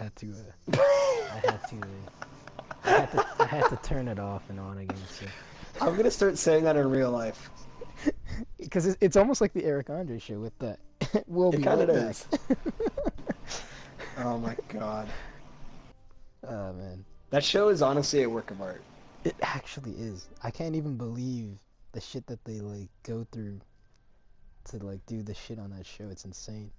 had to. I had to. I had to turn it off and on again. So. I'm gonna start saying that in real life. Because it's almost like the Eric Andre show with the we'll It be kind right of back. is. Oh my god. Oh man, That show is honestly a work of art. it actually is. I can't even believe the shit that they like go through to like do the shit on that show. It's insane.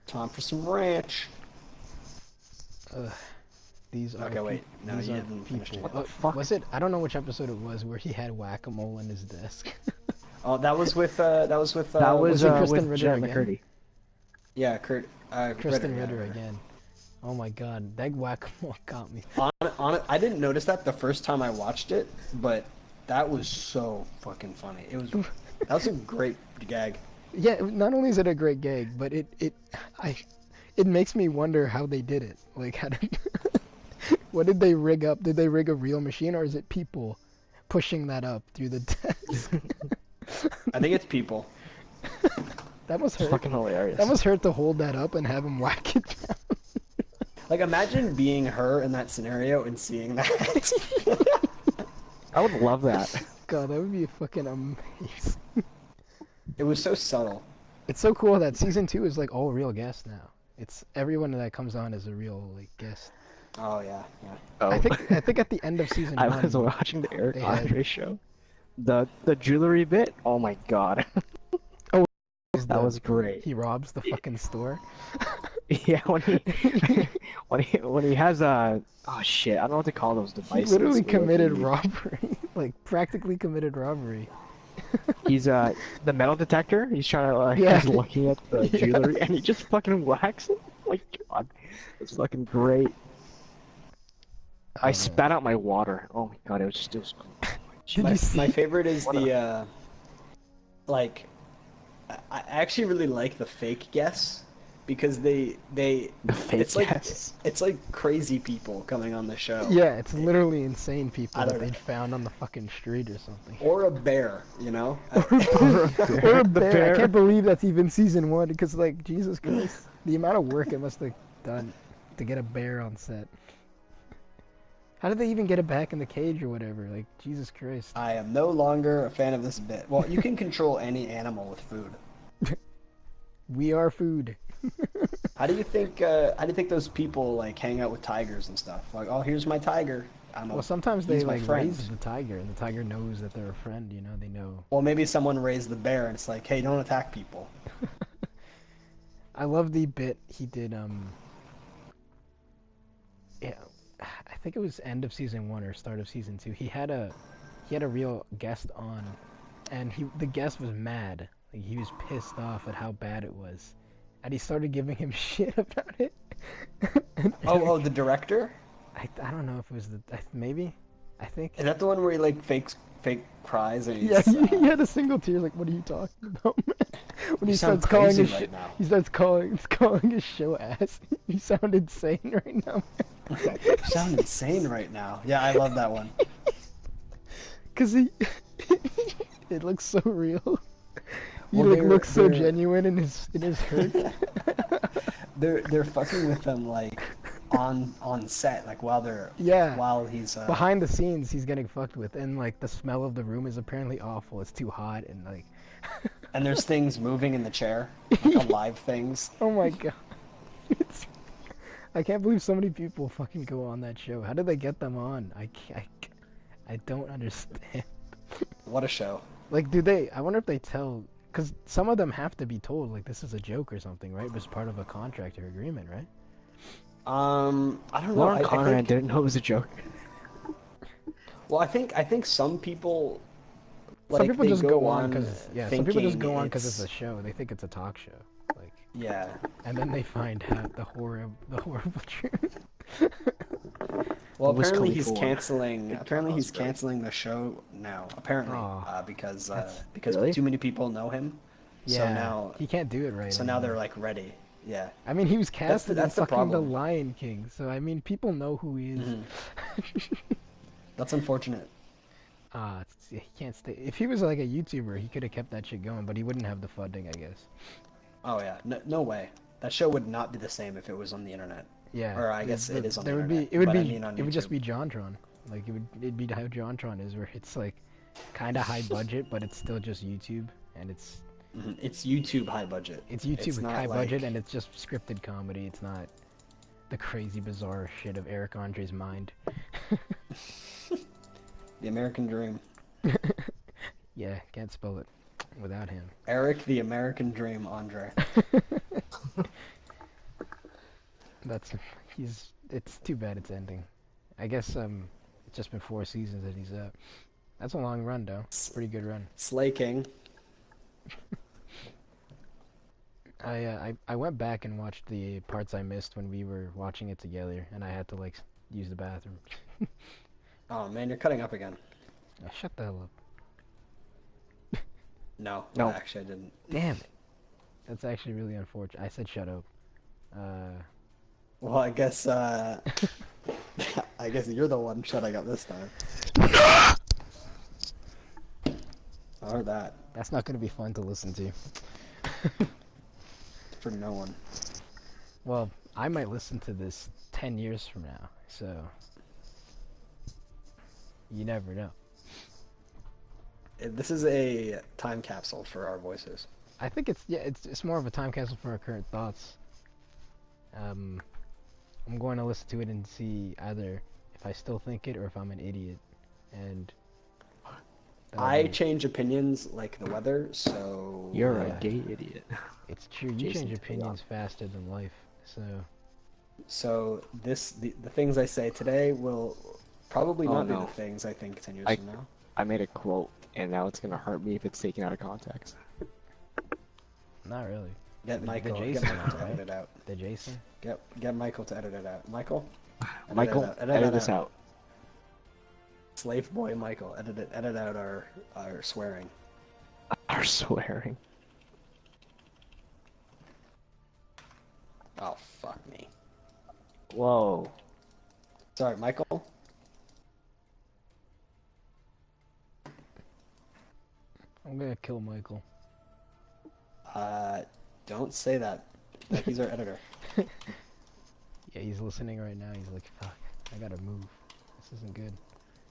Time for some ranch. These are Okay, wait. No, these you are haven't finished people. it. What the fuck? Was it? I don't know which episode it was where he had whack-a-mole in his desk. Oh, that was with That was it Kristen with Ritter Janet again? McCurdy. yeah, Kristen Ritter, Ritter yeah. again. Oh my god, that whack-a-mole got me. I didn't notice that the first time I watched it, but that was so fucking funny. That was a great gag. Yeah, not only is it a great gag, but it makes me wonder how they did it. Like, how did what did they rig up? Did they rig a real machine, or is it people pushing that up through the desk? I think it's people. That must It's hurt. fucking hilarious. That must hurt to hold that up and have him whack it down. Like, imagine being her in that scenario and seeing that. I would love that. God, that would be fucking amazing. It was so subtle. It's so cool that season 2 is like all real guests now. It's everyone that comes on is a real like guest. Oh yeah, yeah. Oh. I think at the end of season I 1, was watching the Eric they had- Andre show. The jewelry bit. Oh my god. That was great. he robs the fucking store. Yeah, when he has oh shit, I don't know what to call those He devices. literally where committed he- robbery, like practically committed robbery. He's the metal detector. He's trying to Yeah. he's looking at the Yeah. jewelry and he just fucking whacks it. Oh my god, it's fucking great. I man. spat out my water. Oh my god, it was Did My, you see? my favorite is What the like. I actually really like the fake guests because they the fake it's like guests. it's like crazy people coming on the show. Yeah, it's literally insane people I that don't know. they'd found on the fucking street or something. Or a bear, you know? Or a The bear. I bear. can't believe that's even season 1 because, like, Jesus Christ, the amount of work it must have done to get a bear on set. How did they even get it back in the cage or whatever? Like, Jesus Christ. I am no longer a fan of this bit. Well, you can control any animal with food. We are food. How do you think those people like hang out with tigers and stuff? Like, oh, here's my tiger. Well, sometimes they he's my like friend. raise the tiger, and the tiger knows that they're a friend. You know, they know. Well, maybe someone raised the bear and it's like, hey, don't attack people. I love the bit he did. Yeah, I think it was end of season 1 or start of season 2. He had a real guest on, and the guest was mad. Like, he was pissed off at how bad it was, and he started giving him shit about it. And Oh, the director? I don't know if it was maybe. I think. Is that the one where he like fake cries and he's, Yeah, he had a single tear. Like, what are you talking about, man? When You he sound starts calling crazy his right now. he starts calling his show ass. You sound insane right now, man. You sound insane right now. Yeah, I love that one. Cause he, it looks so real. He Well, like they're- looks so they're- genuine in his hurt. They're fucking with them like on set, like Yeah. while he's Behind the scenes, he's getting fucked with, and like the smell of the room is apparently awful. It's too hot, and like, and there's things moving in the chair, like alive things. oh my god, I can't believe so many people fucking go on that show. How did they get them on? I don't understand. What a show. Like, do they? I wonder if they tell, because some of them have to be told like this is a joke or something, right? It was part of a contract or agreement, right? I don't know. Lauren I Conrad think, didn't know it was a joke. well, I think some people. Some Like, people they just go go on on because some people just thinking go on because it's it's- a show. They think it's a talk show, like, Yeah. and then they find out the horrible truth. Well, Wiz apparently he's Khalifa canceling. Big Apparently he's Cosby. canceling the show now. Apparently, Oh, because Really? too many people know him. Yeah, So now, he can't do it right. so now anymore. they're like ready. Yeah. I mean, he was casted in that's the fucking The problem. Lion King, so I mean, people know who he is. Mhm. That's unfortunate. He can't stay. If he was like a YouTuber, he could have kept that shit going, but he wouldn't have the funding, I guess. Oh yeah, no, no way. That show would not be the same if it was on the internet. Yeah, Or I guess it is on the there would internet, be it would but I be mean on it would just YouTube. be JonTron. Like it'd be how JonTron is, where it's like kind of high budget, but it's still just YouTube, and It's YouTube high budget. it's YouTube It's with not high budget, like and it's just scripted comedy. It's not the crazy bizarre shit of Eric Andre's mind. the American Dream. Yeah, can't spell it without him. Eric the American Dream, Andre. That's it's too bad it's ending. I guess it's just been 4 seasons that he's up. That's a long run though. Pretty good run. Slay King. I went back and watched the parts I missed when we were watching it together, and I had to like use the bathroom. Oh man, you're cutting up again. Oh, shut the hell up. No, No. actually I didn't. Damn it. That's actually really unfortunate. I said shut up. Well, I guess I guess you're the one shutting up this time. Or that. That's not gonna be fun to listen to. For no one. Well, I might listen to this 10 years from now, so you never know. This is a time capsule for our voices. I think it's more of a time capsule for our current thoughts. I'm going to listen to it and see either if I still think it or if I'm an idiot. And I change opinions like the weather, so You're Yeah. a gay idiot. it's true. You Jason change Taylor. opinions faster than life. So the things I say today will probably Oh, not be no. the things I think 10 years I- from now. I made a quote, and now it's gonna hurt me if it's taken out of context. not really. Get The Michael, Jason get Michael to one, edit it out. The Jason. Get Michael to edit it out. Michael, Michael, it out, edit this out. Slave boy Michael, edit out our swearing. Are swearing. Oh fuck me. Whoa. Sorry, Michael. I'm gonna kill Michael. Don't say that. Like he's our editor. Yeah, he's listening right now. He's like, fuck, I gotta move. This isn't good.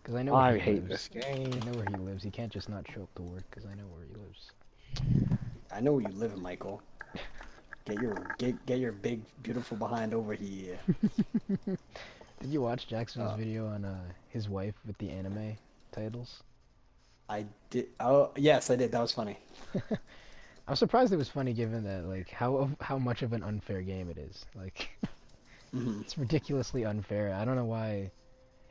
Because I know where I he hate lives. this game. I know where he lives. He can't just not show up to work because I know where he lives. I know where you live, Michael. Get your big beautiful behind over here. Did you watch Jackson's Oh. video on his wife with the anime titles? I did. Oh yes, I did. That was funny. I'm surprised it was funny given that like how much of an unfair game it is. Like Mhm. it's ridiculously unfair. I don't know why.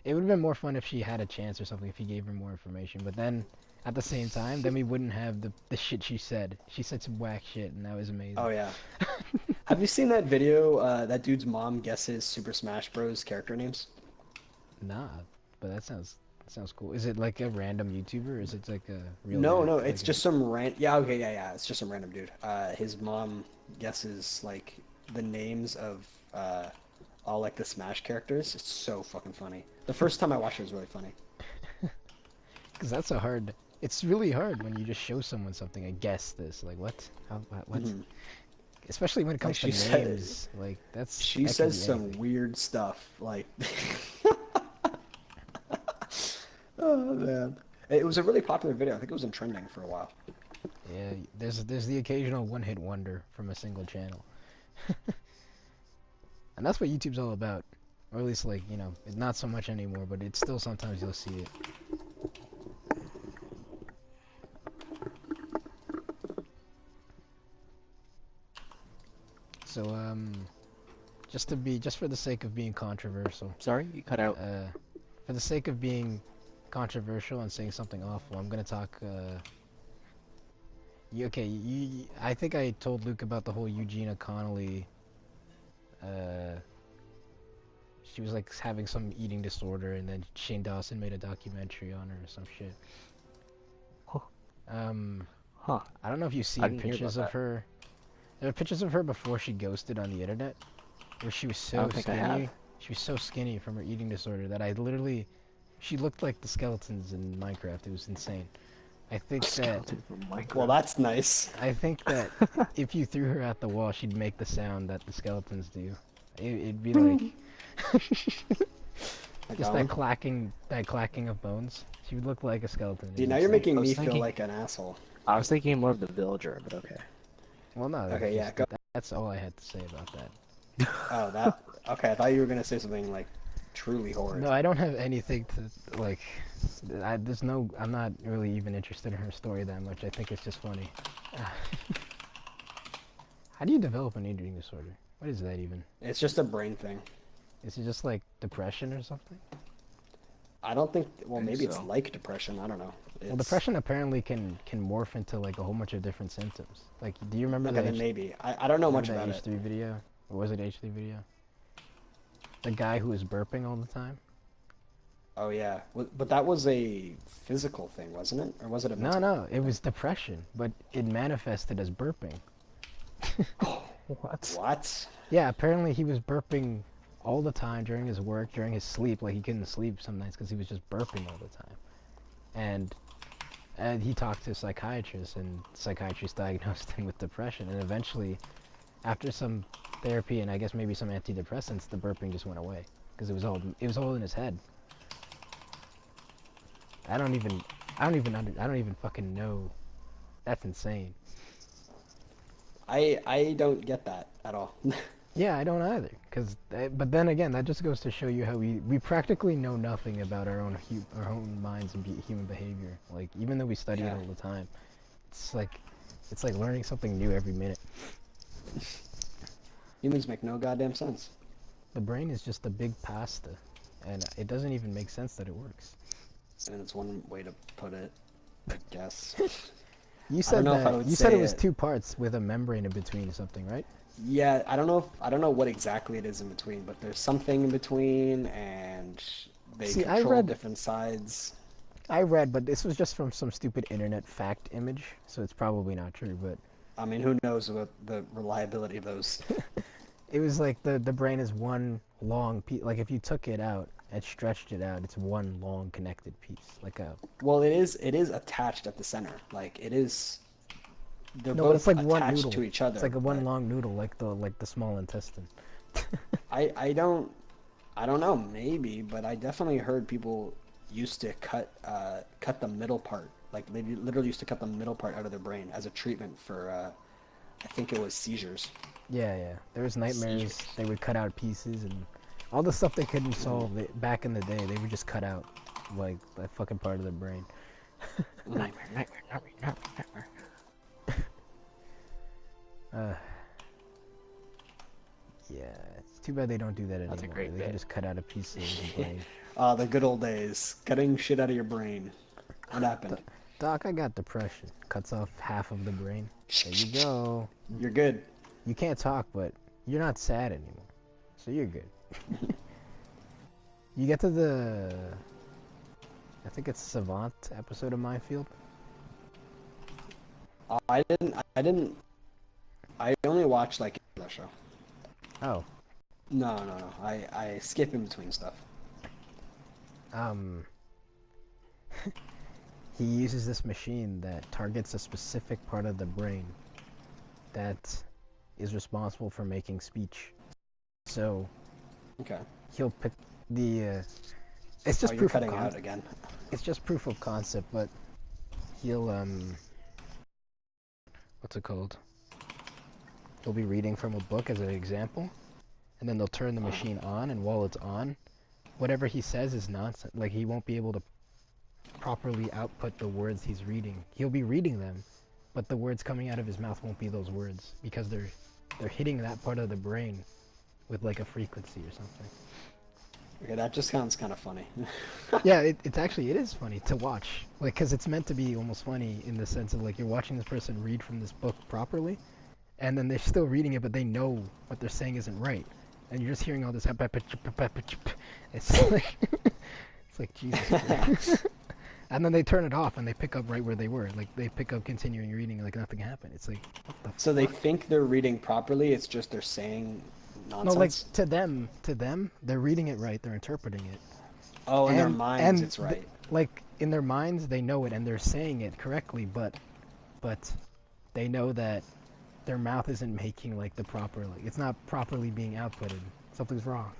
It would have been more fun if she had a chance or something if he gave her more information. But then at the same time, then we wouldn't have the shit she said. She said some whack shit and that was amazing. Oh yeah. Have you seen that video? That dude's mom guesses Super Smash Bros. Character names. Nah, but that sounds cool. Is it like a random YouTuber or is it like a real No, guy? no, Like it's a- just some Yeah, okay, yeah. It's just some random dude. His mom guesses like the names of all like the Smash characters. It's so fucking funny. The first time I watched it was really funny. Because that's a hard. It's really hard when you just show someone something and guess this. Like what? What? Mhm. Especially when it comes Like to she said- names. Like that's. She that could says be some anything. weird stuff like. Oh man, it was a really popular video. I think it was in trending for a while. Yeah, there's the occasional one-hit wonder from a single channel. And that's what YouTube's all about. Or at least like, you know, it's not so much anymore, but it's still sometimes you'll see it. So just for the sake of being controversial, Sorry, you cut out. for the sake of being controversial and saying something awful, I'm gonna talk. I think I told Luke about the whole Eugenia Connolly. She was like having some eating disorder, and then Shane Dawson made a documentary on her or some shit. Huh. I don't know if you've seen didn't hear pictures about of her. There are pictures of her before she ghosted on the internet, where she was so don't think I skinny. have. She was so skinny from her eating disorder that she looked like the skeletons in Minecraft. It was insane. I think that Skeleton from Minecraft. Well, that's nice. I think that if you threw her at the wall, she'd make the sound that the skeletons do. It'd be like Like, just that clacking of bones. She would look like a skeleton. See, It's now just you're like- making I was me feel thinking- like an asshole. I was thinking more of the villager, but okay. Well, no. That's Okay, yeah, just- go. That's all I had to say about that. Oh, that. Okay, I thought you were gonna say something like truly horrid. No, I don't have anything to like. There's no. I'm not really even interested in her story that much. I think it's just funny. How do you develop an eating disorder? What is that even? It's just a brain thing. Is it just like depression or something? I don't think. Well, think maybe it's so. like depression. I don't know. Well, depression apparently can morph into like a whole bunch of different symptoms. Like, do you remember Okay, that? then maybe. I don't know much about that it. H3 video, or was it H3 video? The guy who was burping all the time. Oh yeah, but that was a physical thing, wasn't it? Or was it a No, mental? no, it was depression, but it manifested as burping. What? What? Yeah, apparently he was burping all the time during his work, during his sleep. Like he couldn't sleep some nights because he was just burping all the time. And he talked to a psychiatrist, and the psychiatrist diagnosed him with depression. And eventually, after some therapy and I guess maybe some antidepressants, the burping just went away because it was all in his head. I don't even fucking know. That's insane. I don't get that at all. Yeah, I don't either. But then again, that just goes to show you how we practically know nothing about our own minds and human behavior. Like even though we study it Yeah. all the time, it's like learning something new every minute. Humans make no goddamn sense. The brain is just a big pasta, and it doesn't even make sense that it works. And it's one way to put it, I guess. You said know if I that would you said say it was it. 2 parts with a membrane in between or something, right? Yeah, I don't know what exactly it is in between, but there's something in between, and they See, I control read- different sides. I read, but this was just from some stupid internet fact image, so it's probably not true. But I mean, who knows about the reliability of those? it was like the brain is one long piece. Like if you took it out and stretched it out, it's one long connected piece. Like a Well, it is attached at the center. Like it is. They're no, but both it's like one attached noodle. to each other. It's like a one but long noodle, like the small intestine. I don't know, maybe, but I definitely heard people used to cut the middle part. Like they literally used to cut the middle part out of their brain as a treatment for I think it was seizures. Yeah, yeah. There was nightmares. Seizures. They would cut out pieces and all the stuff they couldn't solve. Back in the day, they would just cut out like that fucking part of the brain. Nightmare. Yeah, it's too bad they don't do that anymore. That's a great They bit. can just cut out a piece of the brain. The good old days, cutting shit out of your brain. What happened? Doc, I got depression. Cuts off half of the brain. There you go. You're good. You can't talk, but you're not sad anymore. So you're good. You get to the... I think it's Savant episode of Minefield. I only watched like that show. Oh. No. I skip in between stuff. He uses this machine that targets a specific part of the brain that is responsible for making speech. So Okay. he'll pick the it's just You're proof of cutting out concept. again. It's just proof of concept, but he'll what's it called? He'll be reading from a book as an example, and then they'll turn the machine on, and while it's on, whatever he says is nonsense. Like he won't be able to properly output the words he's reading. He'll be reading them, but the words coming out of his mouth won't be those words because they're hitting that part of the brain with like a frequency or something. Okay, that just sounds kind of funny. Yeah, it is funny to watch, like, because it's meant to be almost funny in the sense of like you're watching this person read from this book properly, and then they're still reading it, but they know what they're saying isn't right, and you're just hearing all this. It's like it's like Jesus Christ. And then they turn it off and they pick up right where they were, like they pick up continuing reading like nothing happened. It's like what the So they think they're reading properly. It's just they're saying nonsense. no, like to them, they're reading it right. They're interpreting it. Oh, in their And- minds, and it's right. Like in their minds they know it and they're saying it correctly, but they know that their mouth isn't making like the proper, like it's not properly being outputted. Something's wrong.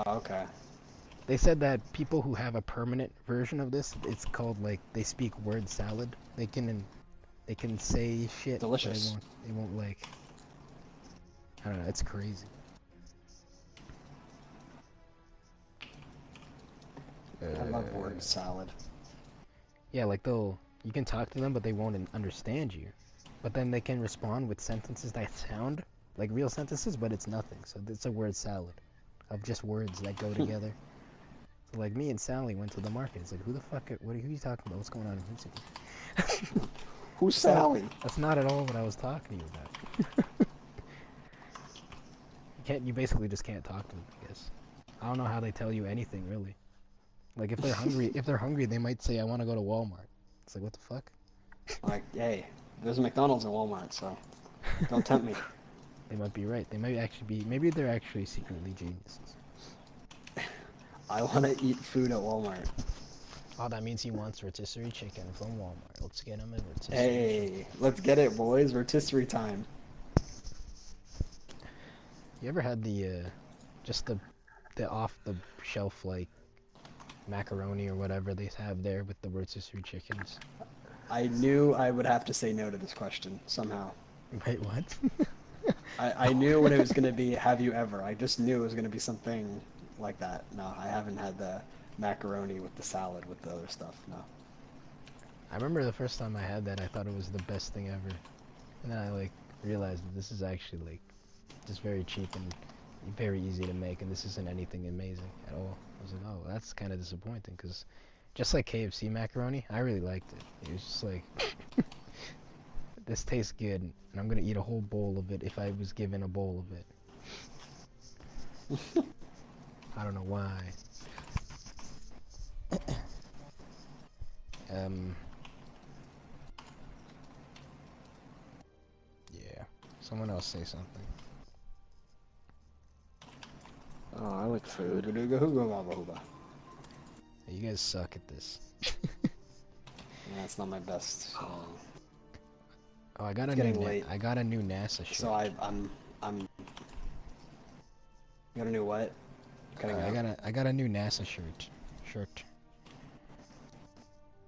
Okay. They said that people who have a permanent version of this, it's called like they speak word salad. They can say shit, Delicious. but it won't like. I don't know. It's crazy. I love word salad. Yeah, like you can talk to them, but they won't understand you. But then they can respond with sentences that sound like real sentences, but it's nothing. So it's a word salad of just words that go together. So like me and Sally went to the market. It's like, who the fuck? Who are you talking about? What's going on in Hoosick? Who's Sally? That's not at all what I was talking to you about. You basically just can't talk to them, I guess. I don't know how they tell you anything really. Like if they're hungry, they might say, "I want to go to Walmart." It's like, what the fuck? Like, hey, there's a McDonald's and Walmart, so don't tempt me. They might be right. They might actually be. Maybe they're actually secretly geniuses. I want to eat food at Walmart. Oh, that means he wants rotisserie chicken from Walmart. Let's get him a rotisserie chicken. Hey, let's get it, boys. Rotisserie time. You ever had just the off the shelf like macaroni or whatever they have there with the rotisserie chickens? I knew I would have to say no to this question somehow. Wait, what? I knew what it was going to be. Have you ever? I just knew it was going to be something like that. No, I haven't had the macaroni with the salad with the other stuff. No. I remember the first time I had that, I thought it was the best thing ever, and then I like realized that this is actually like just very cheap and very easy to make, and this isn't anything amazing at all. I was like, oh, that's kind of disappointing, because just like KFC macaroni, I really liked it. It was just like, this tastes good, and I'm gonna eat a whole bowl of it if I was given a bowl of it. I don't know why. Yeah. Someone else say something. Oh, I like food. Hey, you guys suck at this. That's not my best. Oh, I got It's getting late. I got a new NASA shirt. So I'm. You got a new what? I got a new NASA shirt.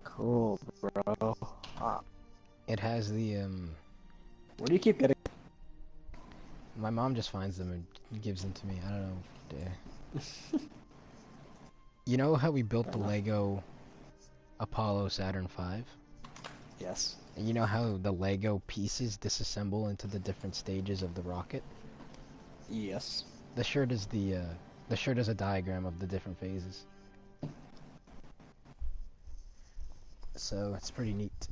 Cool, bro. It has the Where do you keep getting? my mom just finds them and gives them to me. I don't know. You know how we built the Lego Apollo Saturn V? Yes. And you know how the Lego pieces disassemble into the different stages of the rocket? Yes. The shirt is a diagram of the different phases. So it's pretty neat.